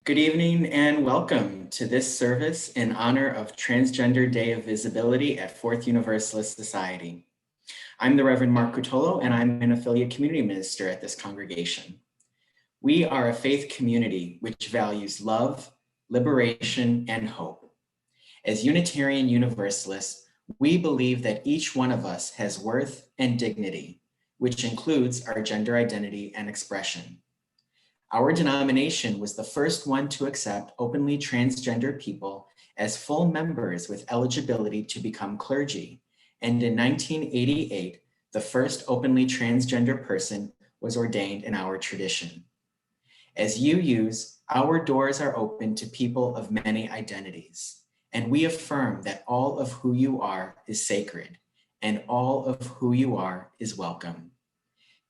Good evening and welcome to this service in honor of Transgender Day of Visibility at Fourth Universalist Society. I'm the Reverend Mark Cutolo, and I'm an affiliate community minister at this congregation. We are a faith community which values love, liberation, and hope. As Unitarian Universalists, we believe that each one of us has worth and dignity, which includes our gender identity and expression. Our denomination was the first one to accept openly transgender people as full members with eligibility to become clergy. And in 1988, the first openly transgender person was ordained in our tradition. As UUs, our doors are open to people of many identities, and we affirm that all of who you are is sacred, and all of who you are is welcome.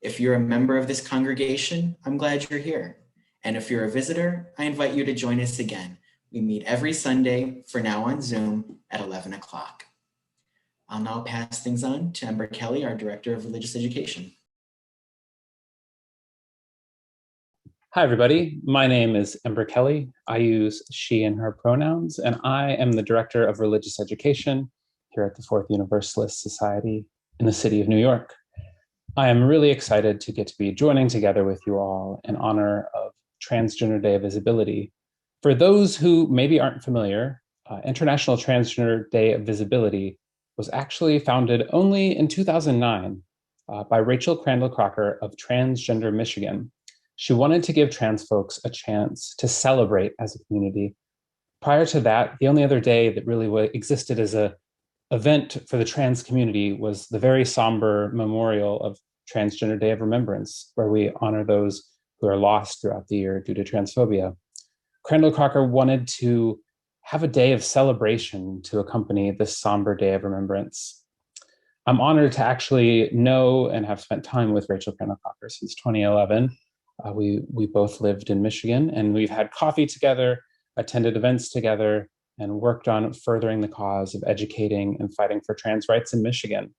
If you're a member of this congregation, I'm glad you're here. And if you're a visitor, I invite you to join us again. We meet every Sunday, for now on Zoom, at 11 o'clock. I'll now pass things on to Ember Kelly, our Director of Religious Education. Hi, everybody. My name is Ember Kelly. I use she and her pronouns, and I am the Director of Religious Education here at the Fourth Universalist Society in the city of New York. I am really excited to get to be joining together with you all in honor of Transgender Day of Visibility. For those who maybe aren't familiar, International Transgender Day of Visibility was actually founded only in 2009 by Rachel Crandall Crocker of Transgender Michigan. She wanted to give trans folks a chance to celebrate as a community. Prior to that, the only other day that really existed as an event for the trans community was the very somber memorial of Transgender Day of Remembrance, where we honor those who are lost throughout the year due to transphobia. Crandall Crocker wanted to have a day of celebration to accompany this somber Day of Remembrance. I'm honored to actually know and have spent time with Rachel Crandall Crocker since 2011. We both lived in Michigan, and we've had coffee together, attended events together, and worked on furthering the cause of educating and fighting for trans rights in Michigan.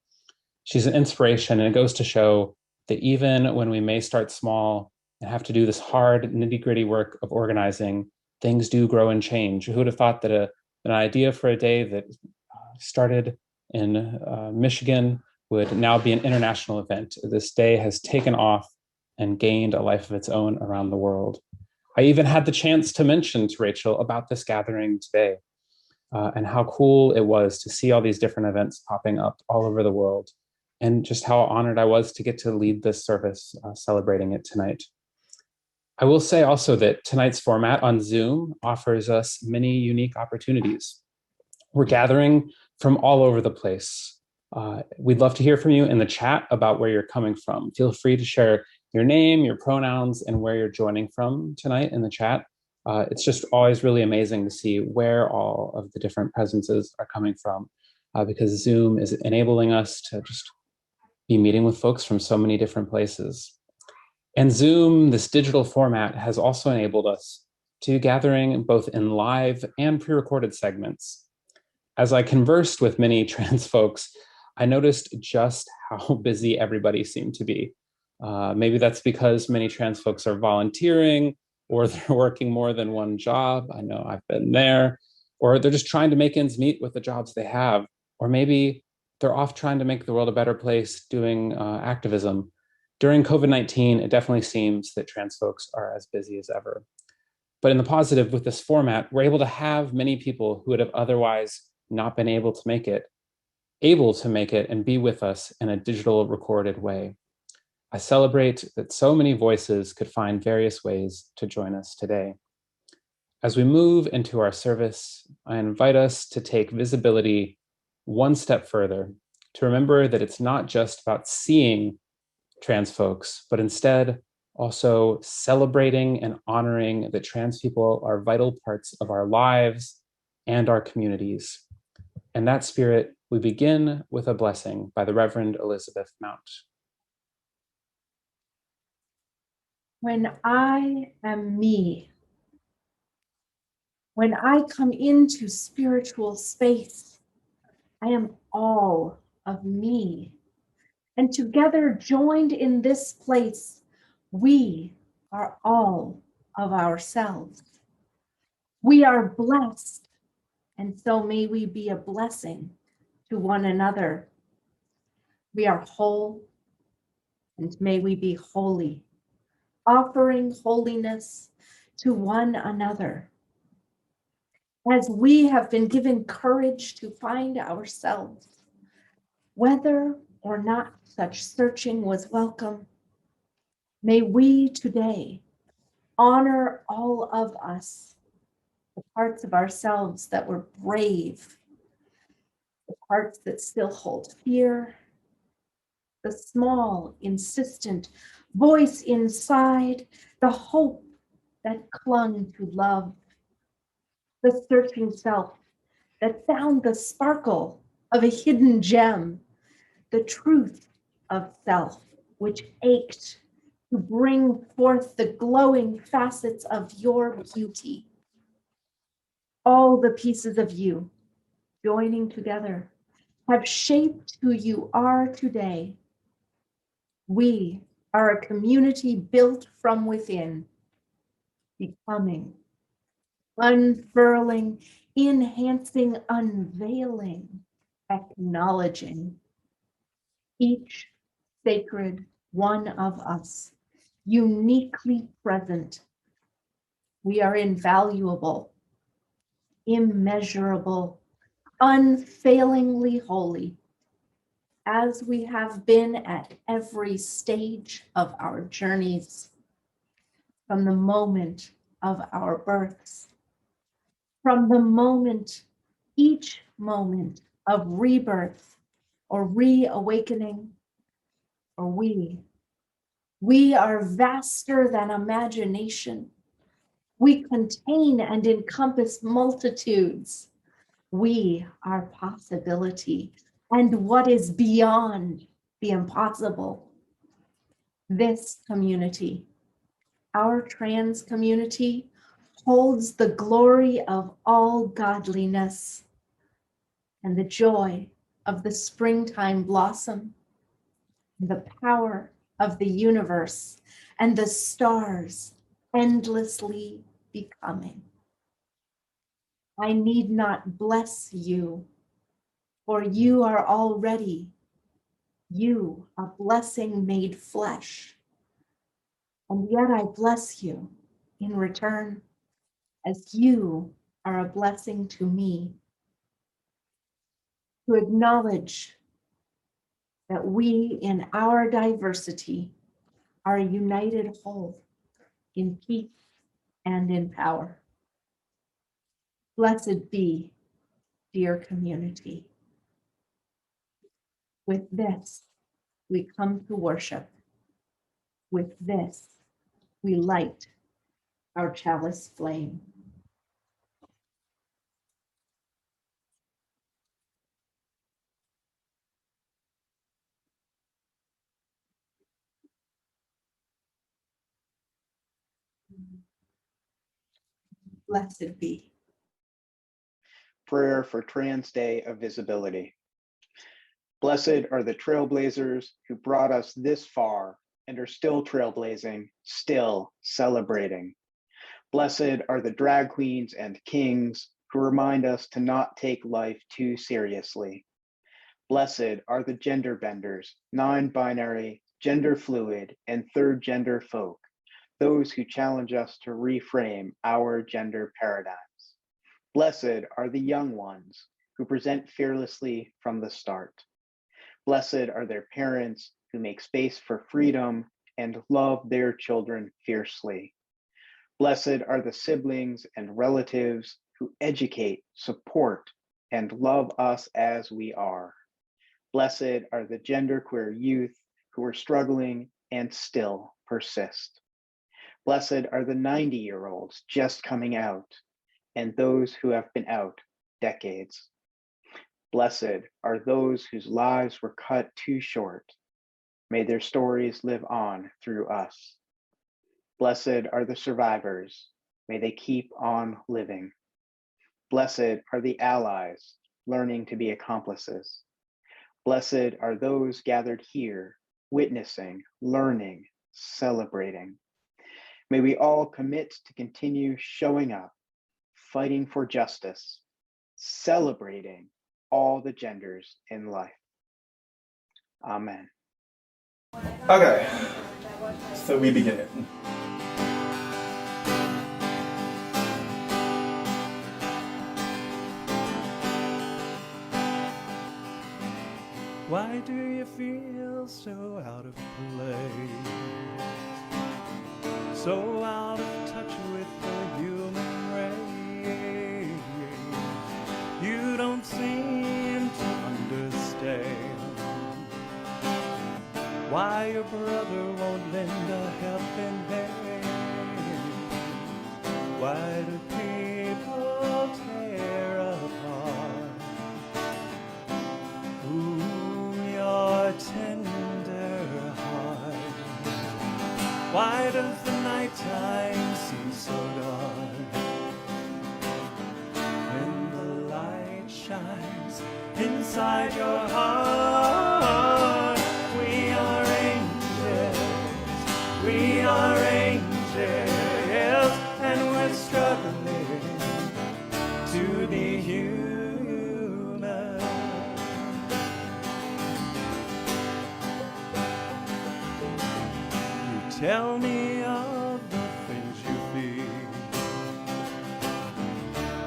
She's an inspiration, and it goes to show that even when we may start small and have to do this hard, nitty-gritty work of organizing, things do grow and change. Who would have thought that an idea for a day that started in Michigan would now be an international event? This day has taken off and gained a life of its own around the world. I even had the chance to mention to Rachel about this gathering today and how cool it was to see all these different events popping up all over the world, and just how honored I was to get to lead this service celebrating it tonight. I will say also that tonight's format on Zoom offers us many unique opportunities. We're gathering from all over the place. We'd love to hear from you in the chat about where you're coming from. Feel free to share your name, your pronouns, and where you're joining from tonight in the chat. It's just always really amazing to see where all of the different presences are coming from, because Zoom is enabling us to just be meeting with folks from so many different places. And Zoom, this digital format, has also enabled us to gathering both in live and pre-recorded segments. As I conversed with many trans folks, I noticed just how busy everybody seemed to be. Maybe that's because many trans folks are volunteering, or they're working more than one job. I know I've been there. Or they're just trying to make ends meet with the jobs they have. Or maybe they're off trying to make the world a better place doing activism. During COVID-19, it definitely seems that trans folks are as busy as ever. But in the positive, with this format, we're able to have many people who would have otherwise not been able to make it and be with us in a digital recorded way. I celebrate that so many voices could find various ways to join us today. As we move into our service, I invite us to take visibility one step further, to remember that it's not just about seeing trans folks, but instead also celebrating and honoring that trans people are vital parts of our lives and our communities. In that spirit, we begin with a blessing by the Reverend Elizabeth Mount. When I am me, when I come into spiritual space, I am all of me. And together, joined in this place, we are all of ourselves. We are blessed, and so may we be a blessing to one another. We are whole, and may we be holy, offering holiness to one another. As we have been given courage to find ourselves, whether or not such searching was welcome, may we today honor all of us, the parts of ourselves that were brave, the parts that still hold fear, the small, insistent voice inside, the hope that clung to love, the searching self that found the sparkle of a hidden gem, the truth of self, which ached to bring forth the glowing facets of your beauty. All the pieces of you joining together have shaped who you are today. We are a community built from within, becoming, unfurling, enhancing, unveiling, acknowledging each sacred one of us, uniquely present. We are invaluable, immeasurable, unfailingly holy, as we have been at every stage of our journeys, from the moment of our births, from the moment, each moment of rebirth or reawakening, or we are vaster than imagination. We contain and encompass multitudes. We are possibility and what is beyond the impossible. This community, our trans community, holds the glory of all godliness and the joy of the springtime blossom, the power of the universe and the stars endlessly becoming. I need not bless you, for you are already you, a blessing made flesh. And yet I bless you in return, as you are a blessing to me. To acknowledge that we in our diversity are a united whole in peace and in power. Blessed be, dear community. With this, we come to worship. With this, we light our chalice flame. Blessed be. Prayer for Trans Day of Visibility. Blessed are the trailblazers who brought us this far and are still trailblazing, still celebrating. Blessed are the drag queens and kings who remind us to not take life too seriously. Blessed are the gender benders, non-binary, gender fluid, and third gender folk, those who challenge us to reframe our gender paradigms. Blessed are the young ones who present fearlessly from the start. Blessed are their parents who make space for freedom and love their children fiercely. Blessed are the siblings and relatives who educate, support, and love us as we are. Blessed are the genderqueer youth who are struggling and still persist. Blessed are the 90-year-olds just coming out and those who have been out decades. Blessed are those whose lives were cut too short. May their stories live on through us. Blessed are the survivors. May they keep on living. Blessed are the allies learning to be accomplices. Blessed are those gathered here, witnessing, learning, celebrating. May we all commit to continue showing up, fighting for justice, celebrating all the genders in life. Amen. Okay, so we begin it. Why do you feel so out of place? So out of touch with the human race? You don't seem to understand why your brother won't lend a helping hand. Why do people tear apart your tender heart? Why does the nighttime seem so dark when the light shines inside your heart? We are angels, we are angels, and we're struggling to be human. You tell me of the things you feel.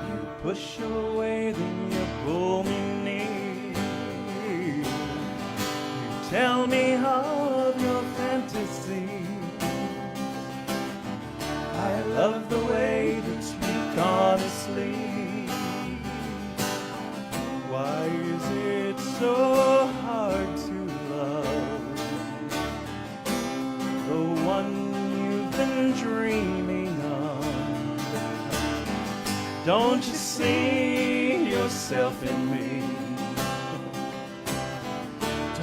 You push away, then you pull me near. You tell me of your fantasy. I love the way that you speak honestly. Why is it so hard to love the one you've been dreaming of? Don't you see yourself in me?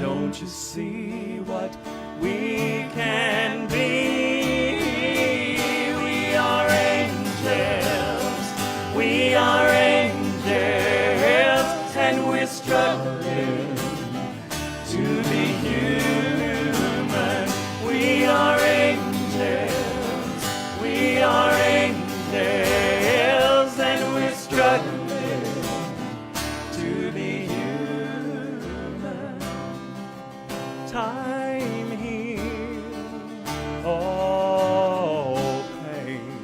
Don't you see what we can be? We are angels, we are angels, and we're struggling to be human. We are angels, we are angels, and we're struggling to be human. Time heals all pain.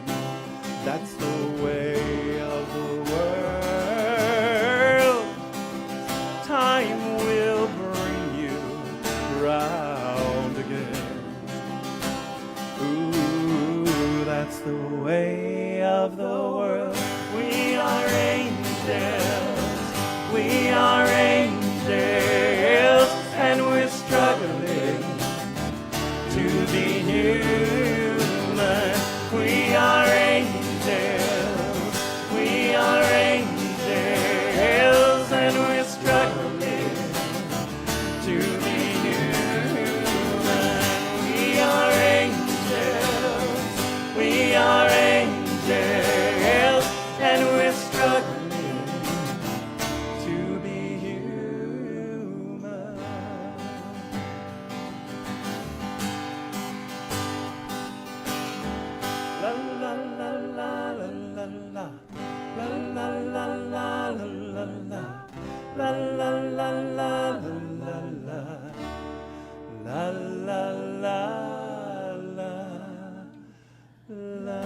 That's the way of the world. Time will bring you round again. Ooh, that's the way of the world. We are angels, we are angels, and we're struggling to be human. We are angels, we are angels, and we're struggling to be human. We are angels, we are angels, and we're struggling to be human. La la la la la la la la la la la la la la la la la la la la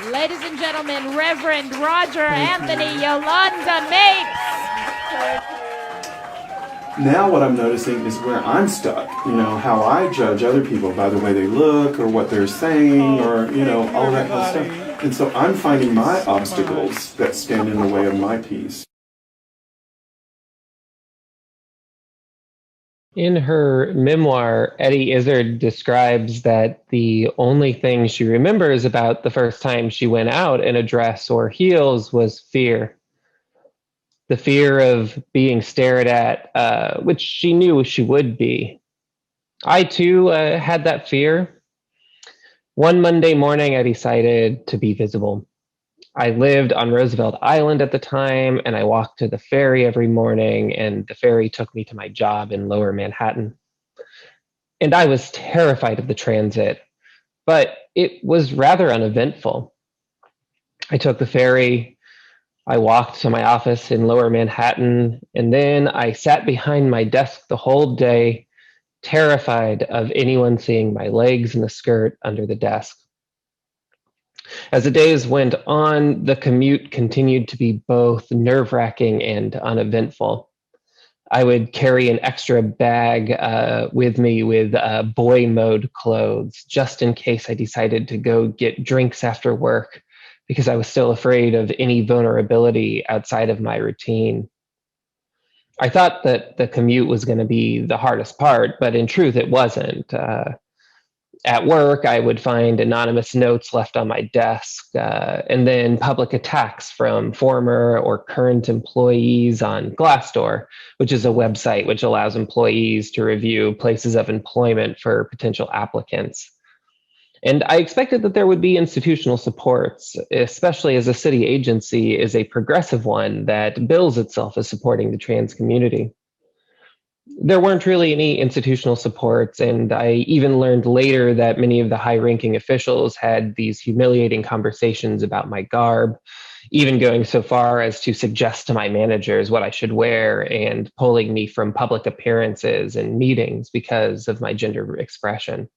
Ladies and gentlemen, Reverend Roger Anthony Yolanda Mapes. Now what I'm noticing is where I'm stuck, how I judge other people by the way they look or what they're saying or, all that kind of stuff. And so I'm finding my obstacles that stand in the way of my peace. In her memoir, Eddie Izzard describes that the only thing she remembers about the first time she went out in a dress or heels was fear. The fear of being stared at, which she knew she would be. I too had that fear. One Monday morning, I decided to be visible. I lived on Roosevelt Island at the time, and I walked to the ferry every morning, and the ferry took me to my job in Lower Manhattan. And I was terrified of the transit, but it was rather uneventful. I took the ferry, I walked to my office in Lower Manhattan, and then I sat behind my desk the whole day, terrified of anyone seeing my legs in the skirt under the desk. As the days went on, the commute continued to be both nerve-wracking and uneventful. I would carry an extra bag with me with boy mode clothes, just in case I decided to go get drinks after work, because I was still afraid of any vulnerability outside of my routine. I thought that the commute was going to be the hardest part, but in truth, it wasn't. At work, I would find anonymous notes left on my desk, and then public attacks from former or current employees on Glassdoor, which is a website which allows employees to review places of employment for potential applicants. And I expected that there would be institutional supports, especially as a city agency is a progressive one that bills itself as supporting the trans community. There weren't really any institutional supports, and I even learned later that many of the high-ranking officials had these humiliating conversations about my garb, even going so far as to suggest to my managers what I should wear and pulling me from public appearances and meetings because of my gender expression.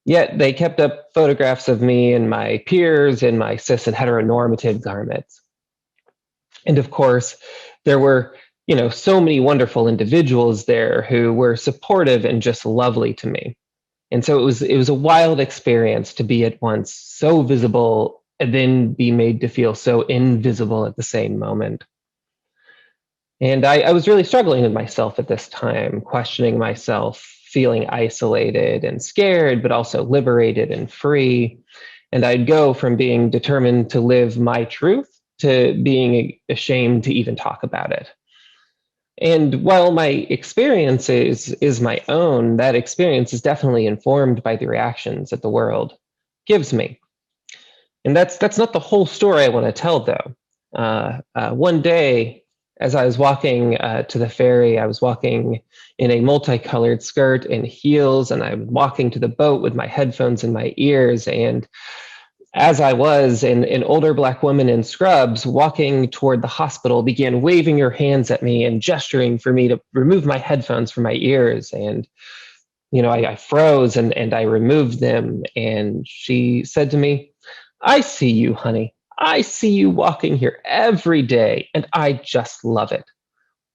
Yet they kept up photographs of me and my peers in my cis and heteronormative garments. And of course, there were so many wonderful individuals there who were supportive and just lovely to me. And so it was a wild experience to be at once so visible and then be made to feel so invisible at the same moment. And I was really struggling with myself at this time, questioning myself, feeling isolated and scared, but also liberated and free. And I'd go from being determined to live my truth to being ashamed to even talk about it. And while my experience is my own, that experience is definitely informed by the reactions that the world gives me. And that's not the whole story I want to tell, though. One day, as I was walking to the ferry, I was walking in a multicolored skirt and heels, and I was walking to the boat with my headphones in my ears. And as I was, an older Black woman in scrubs walking toward the hospital began waving her hands at me and gesturing for me to remove my headphones from my ears. And, I froze and I removed them. And she said to me, "I see you, honey. I see you walking here every day, and I just love it.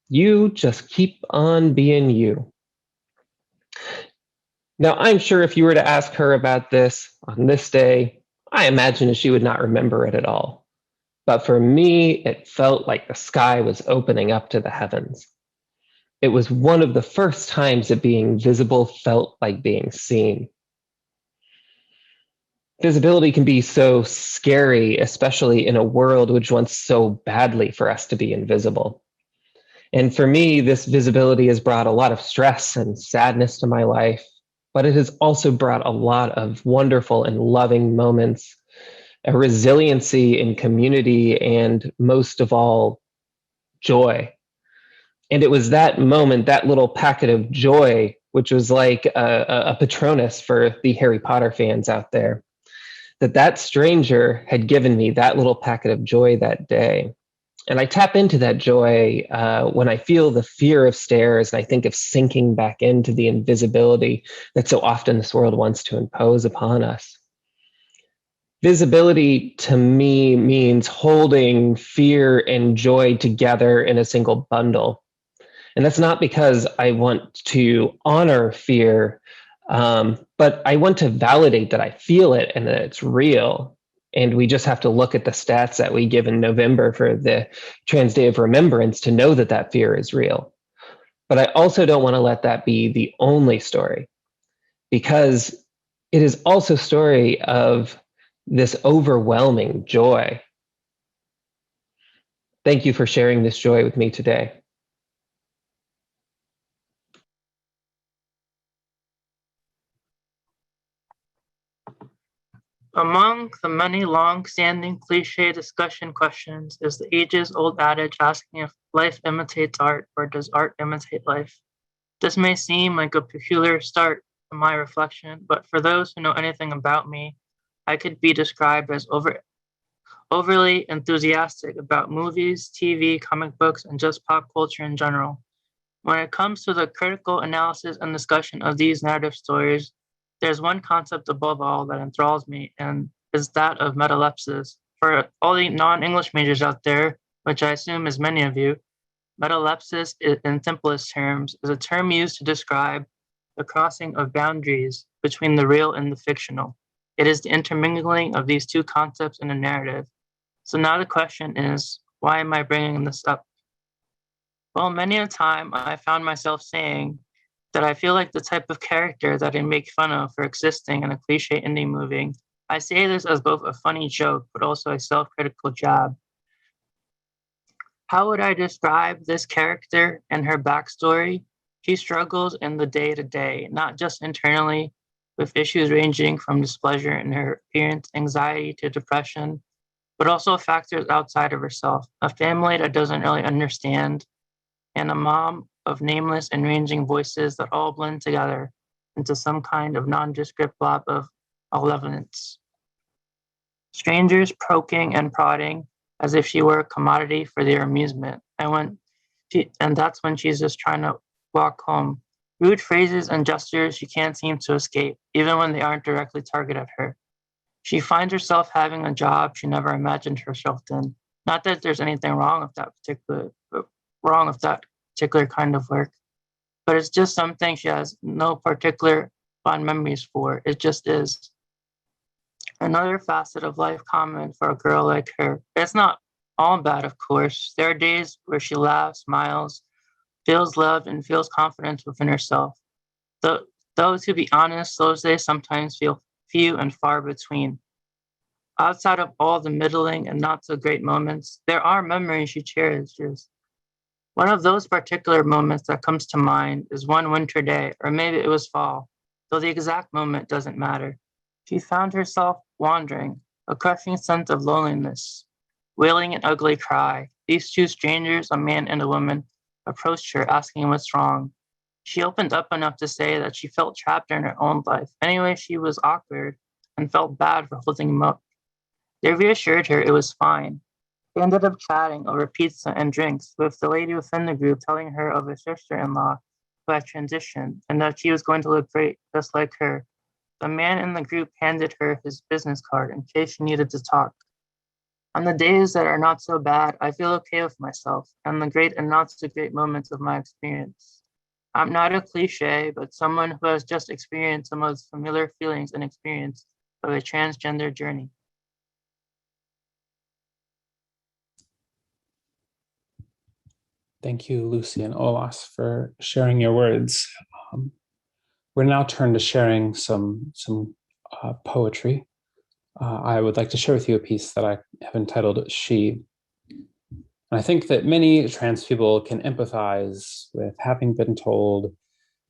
You just keep on being you." Now, I'm sure if you were to ask her about this on this day, I imagine she would not remember it at all. But for me, it felt like the sky was opening up to the heavens. It was one of the first times that being visible felt like being seen. Visibility can be so scary, especially in a world which wants so badly for us to be invisible. And for me, this visibility has brought a lot of stress and sadness to my life, but it has also brought a lot of wonderful and loving moments, a resiliency in community, and most of all, joy. And it was that moment, that little packet of joy, which was like a Patronus for the Harry Potter fans out there, that stranger had given me that little packet of joy that day. And I tap into that joy when I feel the fear of stairs and I think of sinking back into the invisibility that so often this world wants to impose upon us. Visibility to me means holding fear and joy together in a single bundle. And that's not because I want to honor fear, but I want to validate that I feel it and that it's real. And we just have to look at the stats that we give in November for the Trans Day of Remembrance to know that that fear is real. But I also don't want to let that be the only story, because it is also a story of this overwhelming joy. Thank you for sharing this joy with me today. Among the many long-standing cliche discussion questions is the ages-old adage asking if life imitates art or does art imitate life? This may seem like a peculiar start to my reflection, but for those who know anything about me, I could be described as overly enthusiastic about movies, TV, comic books, and just pop culture in general. When it comes to the critical analysis and discussion of these narrative stories, there's one concept above all that enthralls me, and is that of metalepsis. For all the non-English majors out there, which I assume is many of you, metalepsis, in simplest terms, is a term used to describe the crossing of boundaries between the real and the fictional. It is the intermingling of these two concepts in a narrative. So now the question is, why am I bringing this up? Well, many a time I found myself saying that I feel like the type of character that I make fun of for existing in a cliche indie movie. I say this as both a funny joke, but also a self-critical jab. How would I describe this character and her backstory? She struggles in the day-to-day, not just internally, with issues ranging from displeasure in her appearance, anxiety to depression, but also factors outside of herself, a family that doesn't really understand, and a mom of nameless and ranging voices that all blend together into some kind of nondescript blob of malevolence. Strangers poking and prodding as if she were a commodity for their amusement. And that's when she's just trying to walk home. Rude phrases and gestures she can't seem to escape, even when they aren't directly targeted at her. She finds herself having a job she never imagined herself in. Not that there's anything wrong with that particular kind of work, but it's just something she has no particular fond memories for. It just is. Another facet of life common for a girl like her. It's not all bad, of course. There are days where she laughs, smiles, feels loved, and feels confidence within herself. Though, to be honest, those days sometimes feel few and far between. Outside of all the middling and not so great moments, there are memories she cherishes. One of those particular moments that comes to mind is one winter day, or maybe it was fall, though the exact moment doesn't matter. She found herself wandering, a crushing sense of loneliness, wailing an ugly cry. These two strangers, a man and a woman, approached her asking what's wrong. She opened up enough to say that she felt trapped in her own life. Anyway, she was awkward and felt bad for holding him up. They reassured her it was fine. They ended up chatting over pizza and drinks, with the lady within the group telling her of a sister-in-law who had transitioned and that she was going to look great, just like her. The man in the group handed her his business card in case she needed to talk. On the days that are not so bad, I feel okay with myself and the great and not so great moments of my experience. I'm not a cliche, but someone who has just experienced some of the familiar feelings and experience of a transgender journey. Thank you, Lucy and Olas, for sharing your words. We're now turned to sharing some poetry. I would like to share with you a piece that I have entitled She. And I think that many trans people can empathize with having been told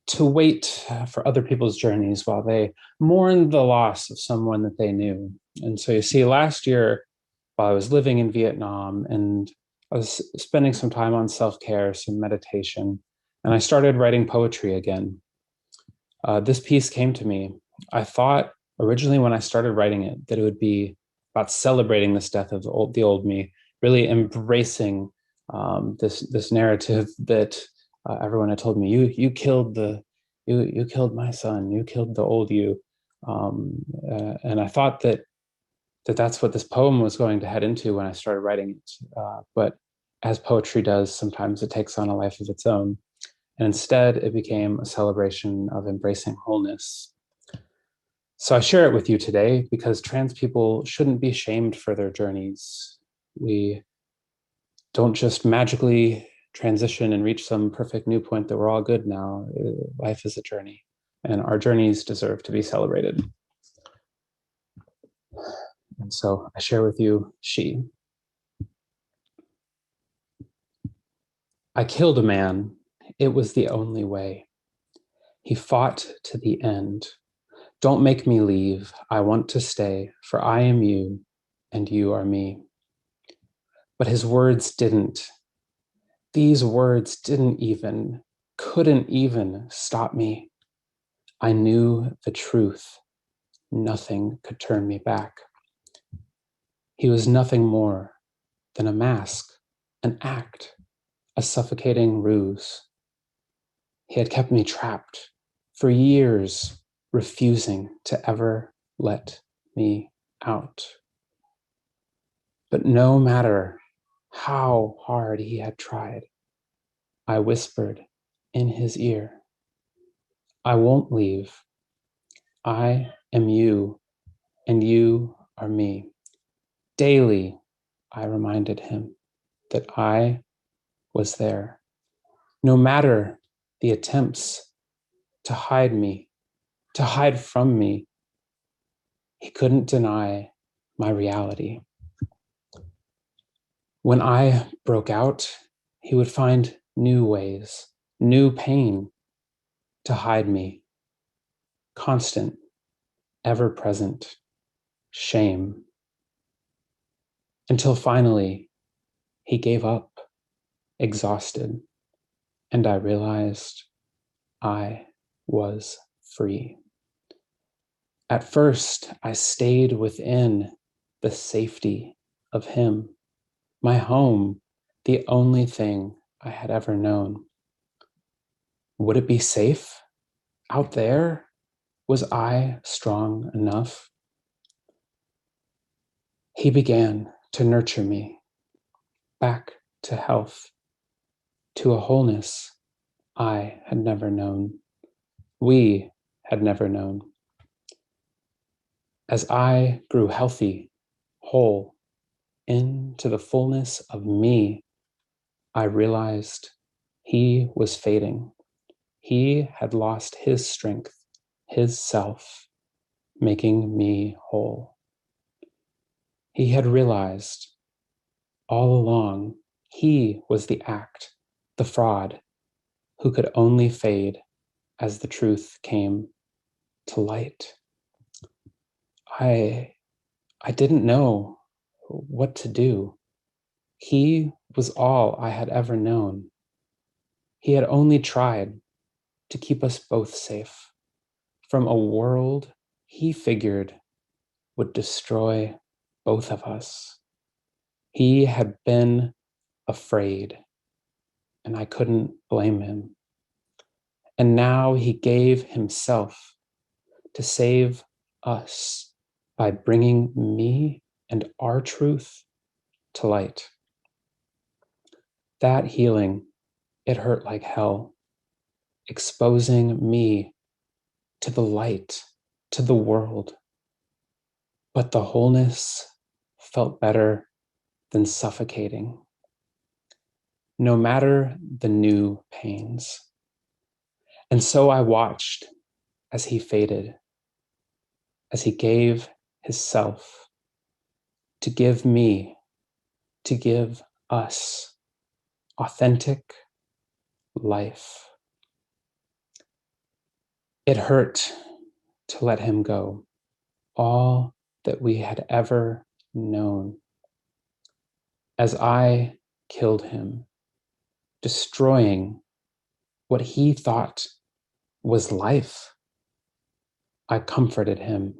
to wait for other people's journeys while they mourn the loss of someone that they knew. And so you see, last year, while I was living in Vietnam, and I was spending some time on self-care, some meditation, and I started writing poetry again. This piece came to me. I thought originally when I started writing it that it would be about celebrating this death of the old me, really embracing this narrative that everyone had told me, you killed my son, you killed the old you, and I thought that's what this poem was going to head into when I started writing it. But as poetry does, sometimes it takes on a life of its own. And instead, it became a celebration of embracing wholeness. So I share it with you today because trans people shouldn't be shamed for their journeys. We don't just magically transition and reach some perfect new point that we're all good now. Life is a journey, and our journeys deserve to be celebrated. And so I share with you She. I killed a man. It was the only way. He fought to the end. Don't make me leave. I want to stay, for I am you and you are me. But his words didn't. These words didn't even couldn't even stop me. I knew the truth. Nothing could turn me back. He was nothing more than a mask, an act, a suffocating ruse. He had kept me trapped for years, refusing to ever let me out. But no matter how hard he had tried, I whispered in his ear, I won't leave. I am you, and you are me. Daily, I reminded him that I was there. No matter the attempts to hide me, to hide from me, he couldn't deny my reality. When I broke out, he would find new ways, new pain to hide me. Constant, ever present shame. Until finally, he gave up, exhausted, and I realized I was free. At first, I stayed within the safety of him, my home, the only thing I had ever known. Would it be safe out there? Was I strong enough? He began to nurture me back to health, to a wholeness I had never known. We had never known. As I grew healthy, whole, into the fullness of me, I realized he was fading. He had lost his strength, his self, making me whole. He had realized all along he was the act, the fraud, who could only fade as the truth came to light. I didn't know what to do. He was all I had ever known. He had only tried to keep us both safe from a world he figured would destroy both of us. He had been afraid, and I couldn't blame him. And now he gave himself to save us by bringing me and our truth to light. That healing, it hurt like hell, exposing me to the light, to the world. But the wholeness felt better than suffocating, no matter the new pains. And so I watched as he faded, as he gave his self to give me, to give us authentic life. It hurt to let him go, all that we had ever known. As I killed him, destroying what he thought was life, I comforted him,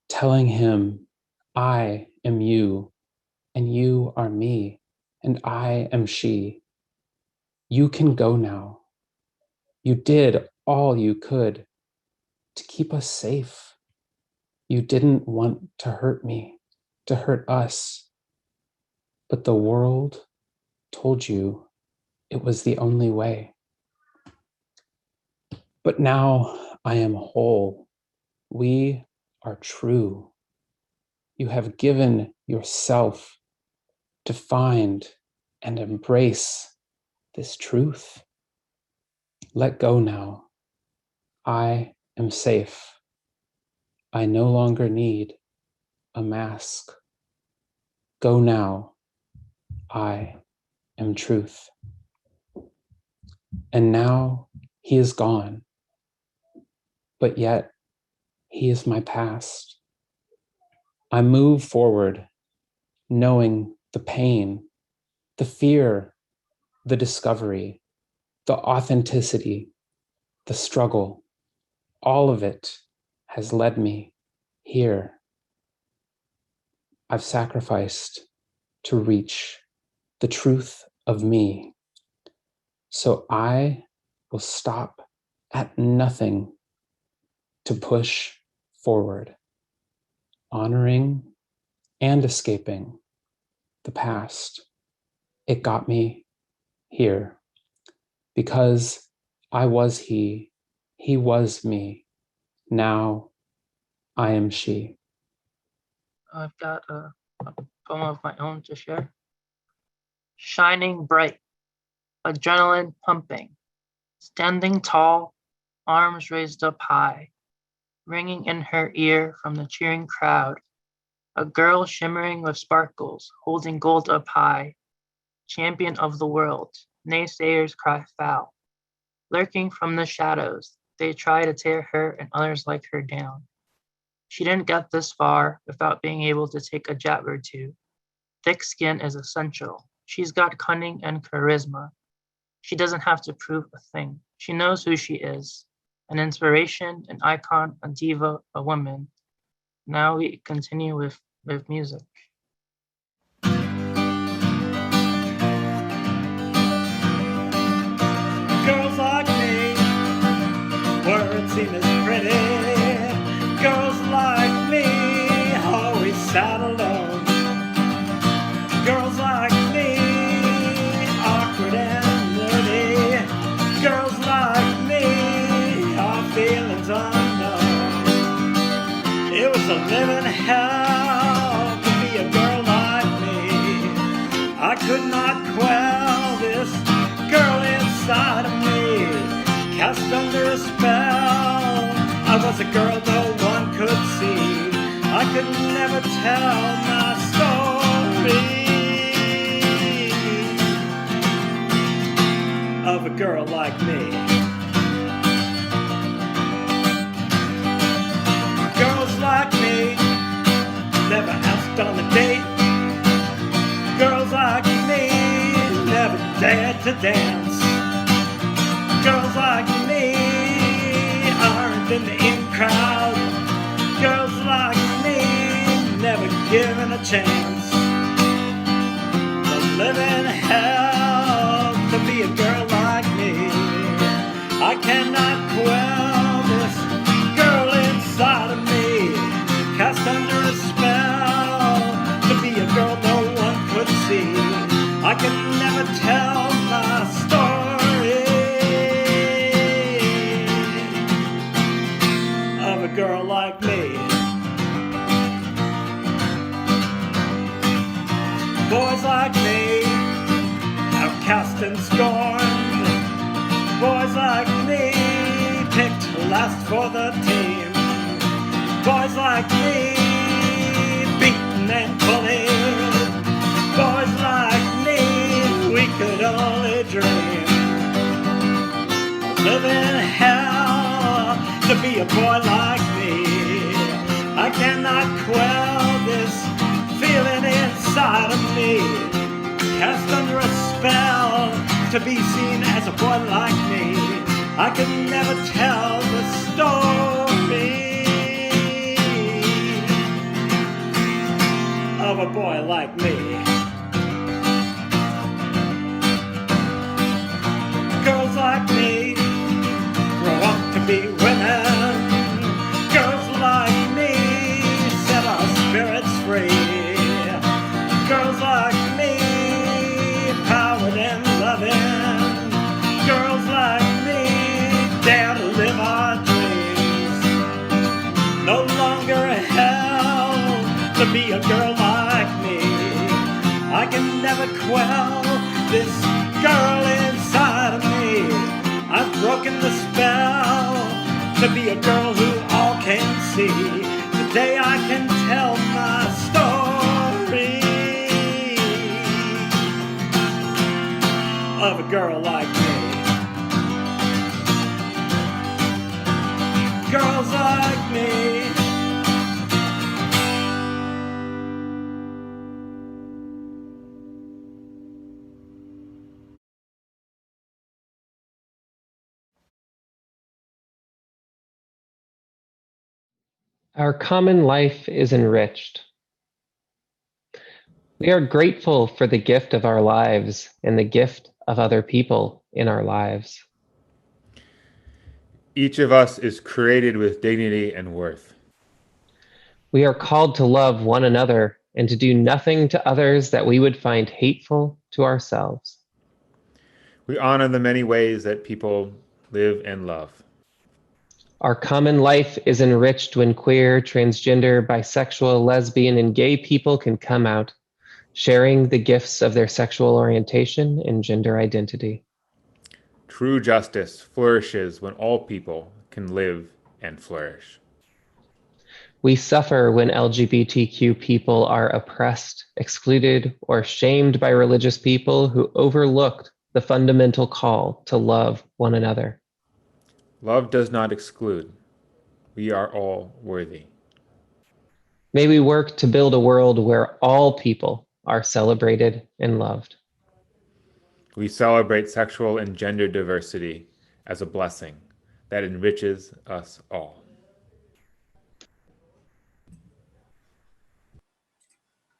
telling him, I am you, and you are me, and I am she. You can go now. You did all you could to keep us safe. You didn't want to hurt me, to hurt us, but the world told you it was the only way. But now I am whole. We are true. You have given yourself to find and embrace this truth. Let go now. I am safe. I no longer need a mask. Go now. I am truth. And now he is gone, but yet he is my past. I move forward, knowing the pain, the fear, the discovery, the authenticity, the struggle, all of it has led me here. I've sacrificed to reach the truth of me. So I will stop at nothing to push forward, honoring and escaping the past. It got me here because I was he was me. Now I am she. I've got a poem of my own to share. Shining bright, adrenaline pumping, standing tall, arms raised up high, ringing in her ear from the cheering crowd. A girl shimmering with sparkles, holding gold up high, champion of the world, naysayers cry foul. Lurking from the shadows, they try to tear her and others like her down. She didn't get this far without being able to take a jab or two. Thick skin is essential. She's got cunning and charisma. She doesn't have to prove a thing. She knows who she is. An inspiration, an icon, a diva, a woman. Now we continue with music. Girls like me, words seem as pretty. Girls like me, always sad alone. Girls like me, awkward and nerdy. Girls like me, our feelings unknown. It was a living hell to be a girl like me. I could not quell this girl inside of me, cast under a spell. I was a girl no one could see. I could never tell my story of a girl like me. Girls like me never asked on a date. Girls like me never dared to dance. Girls like me aren't in the in crowd. Girls like me never given a chance. The living hell to be a girl like me. I cannot quell this girl inside of me, cast under a spell to be a girl no one could see. I can never tell my story of a girl like me. Boys like me, outcast and scorned. Boys like me, picked last for the team. Boys like me, beaten and bullied. Boys like me, we could only dream of living hell to be a boy like me. I cannot quell this feeling inside of me, cast under a spell to be seen as a boy like me. I could never tell the story of a boy like me. Girls like me grow up to be women. Girls like me set our spirits free. Girls like me, powered and loving. Girls like me dare to live our dreams. No longer hell to be a girl like me. I can never quell this girl inside of me. I've broken the spell to be a girl who all can see. Today I can tell my story of a girl like me. Girls like me. Our common life is enriched. We are grateful for the gift of our lives and the gift of other people in our lives. Each of us is created with dignity and worth. We are called to love one another and to do nothing to others that we would find hateful to ourselves. We honor the many ways that people live and love. Our common life is enriched when queer, transgender, bisexual, lesbian, and gay people can come out, sharing the gifts of their sexual orientation and gender identity. True justice flourishes when all people can live and flourish. We suffer when LGBTQ people are oppressed, excluded, or shamed by religious people who overlooked the fundamental call to love one another. Love does not exclude. We are all worthy. May we work to build a world where all people are celebrated and loved. We celebrate sexual and gender diversity as a blessing that enriches us all.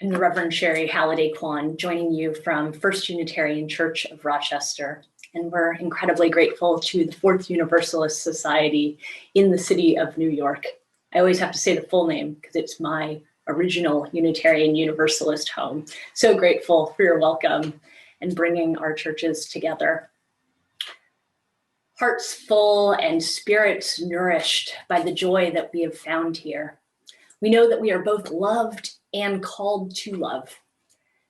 I'm the Reverend Sherry Halliday Kwan, joining you from First Unitarian Church of Rochester. And we're incredibly grateful to the Fourth Universalist Society in the city of New York. I always have to say the full name because it's my original Unitarian Universalist home. So grateful for your welcome and bringing our churches together. Hearts full and spirits nourished by the joy that we have found here. We know that we are both loved and called to love.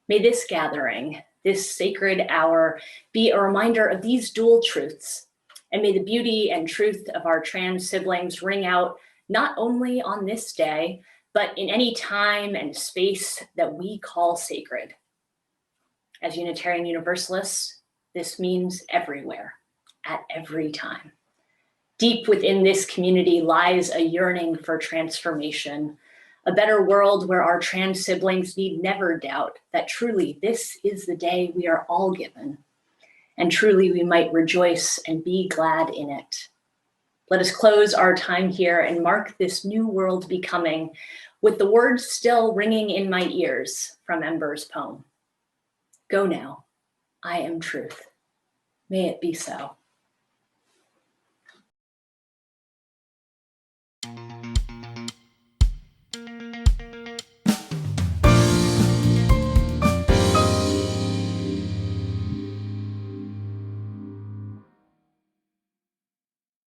May this gathering, this sacred hour, be a reminder of these dual truths, and may the beauty and truth of our trans siblings ring out not only on this day, but in any time and space that we call sacred. As Unitarian Universalists, this means everywhere, at every time. Deep within this community lies a yearning for transformation, a better world where our trans siblings need never doubt that truly this is the day we are all given, and truly we might rejoice and be glad in it. Let us close our time here and mark this new world becoming with the words still ringing in my ears from Ember's poem. Go now, I am truth. May it be so.